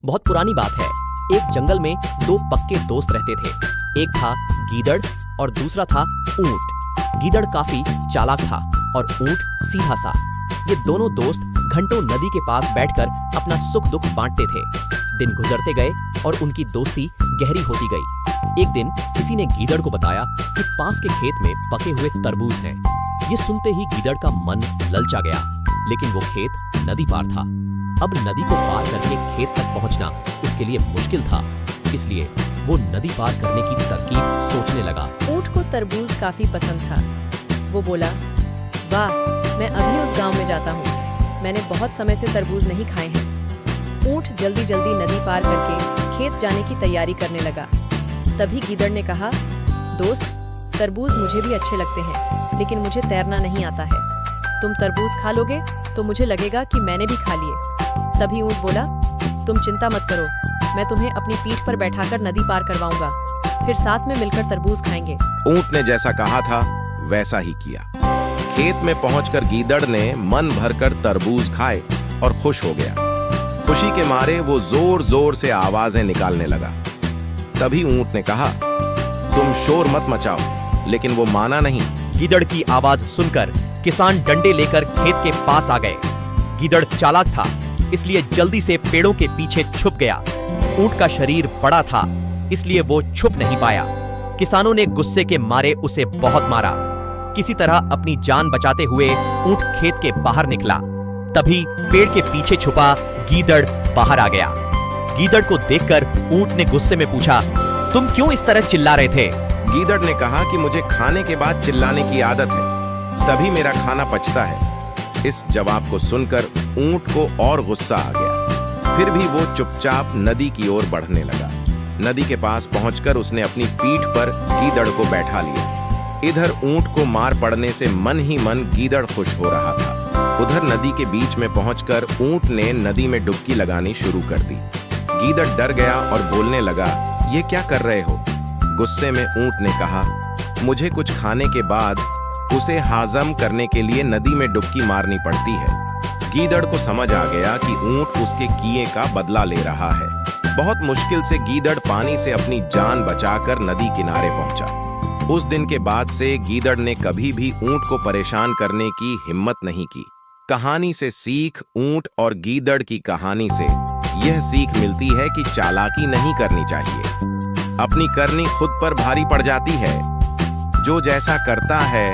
बहुत पुरानी बात है। एक जंगल में दो पक्के दोस्त रहते थे। एक था गीदड़ और दूसरा था ऊंट। गीदड़ काफी चालाक था और ऊंट सीधा सा। ये दोनों दोस्त घंटों नदी के पास बैठकर अपना सुख दुख बांटते थे। दिन गुजरते गए और उनकी दोस्ती गहरी होती गई। एक दिन किसी ने गीदड़ को बताया कि पास के खेत में पके हुए तरबूज हैं। ये सुनते ही गीदड़ का मन ललचा गया, लेकिन वो खेत नदी पार था। अब नदी को पार करके खेत तक पहुंचना उसके लिए मुश्किल था, इसलिए वो नदी पार करने की तरकीब सोचने लगा। ऊंट को तरबूज काफी पसंद था। वो बोला, वाह, मैं अभी उस गांव में जाता हूँ। मैंने बहुत समय से तरबूज नहीं खाए हैं। ऊंट जल्दी जल्दी नदी पार करके खेत जाने की तैयारी करने लगा। तभी गीदड़ ने कहा, दोस्त, तरबूज मुझे भी अच्छे लगते हैं, लेकिन मुझे तैरना नहीं आता है। तुम तरबूज खा लोगे तो मुझे लगेगा कि मैंने भी खा लिए। तभी ऊंट बोला, तुम चिंता मत करो, मैं तुम्हें अपनी पीठ पर बैठाकर नदी पार करवाऊंगा, फिर साथ में मिलकर तरबूज खाएंगे। ऊंट ने जैसा कहा था वैसा ही किया। खेत में पहुंचकर गीदड़ ने मन भरकर तरबूज खाए और खुश हो गया। खुशी के मारे वो जोर जोर से आवाजें निकालने लगा। तभी ऊंट ने कहा, तुम शोर मत मचाओ, लेकिन वो माना नहीं। गीदड़ की आवाज सुनकर किसान डंडे लेकर खेत के पास आ गए। गीदड़ चालाक था, इसलिए जल्दी से पेड़ों के पीछे छुप गया। ऊंट का शरीर बड़ा था, इसलिए वो छुप नहीं पाया। किसानों ने गुस्से के मारे उसे बहुत मारा। किसी तरह अपनी जान बचाते हुए ऊंट खेत के बाहर निकला। तभी पेड़ के पीछे छुपा गीदड़ बाहर आ गया। गीदड़ को देखकर ऊंट ने गुस्से में पूछा, तुम क्यों इस तरह चिल्ला रहे थे? गीदड़ ने कहा कि मुझे खाने के बाद चिल्लाने की आदत है, तभी मेरा खाना पचता है। इस जवाब को सुनकर ऊंट को और गुस्सा आ गया। फिर भी वो चुपचाप नदी की ओर बढ़ने लगा। नदी के पास पहुंचकर उसने अपनी पीठ पर गीदड़ को बैठा लिया। इधर ऊंट को मार पड़ने से मन ही मन गीदड़ खुश हो रहा था। उधर नदी के बीच में पहुंचकर ऊंट ने नदी में डुबकी लगानी शुरू कर दी। गीदड़ डर गया और बोलने लगा, ये क्या कर रहे हो? गुस्से में ऊंट ने कहा, मुझे कुछ खाने के बाद उसे हाजम करने के लिए नदी में डुबकी मारनी पड़ती है। गीदड़ को समझ आ गया कि ऊंट उसके किए का बदला ले रहा है। बहुत मुश्किल से गीदड़ पानी से अपनी जान बचाकर नदी किनारे पहुंचा। उस दिन के बाद से गीदड़ ने कभी भी ऊंट को परेशान करने की हिम्मत नहीं की। कहानी से सीख, ऊंट और गीदड़ की कहानी से यह सीख मिलती है कि चालाकी नहीं करनी चाहिए। अपनी करनी खुद पर भारी पड़ जाती है। जो जैसा करता है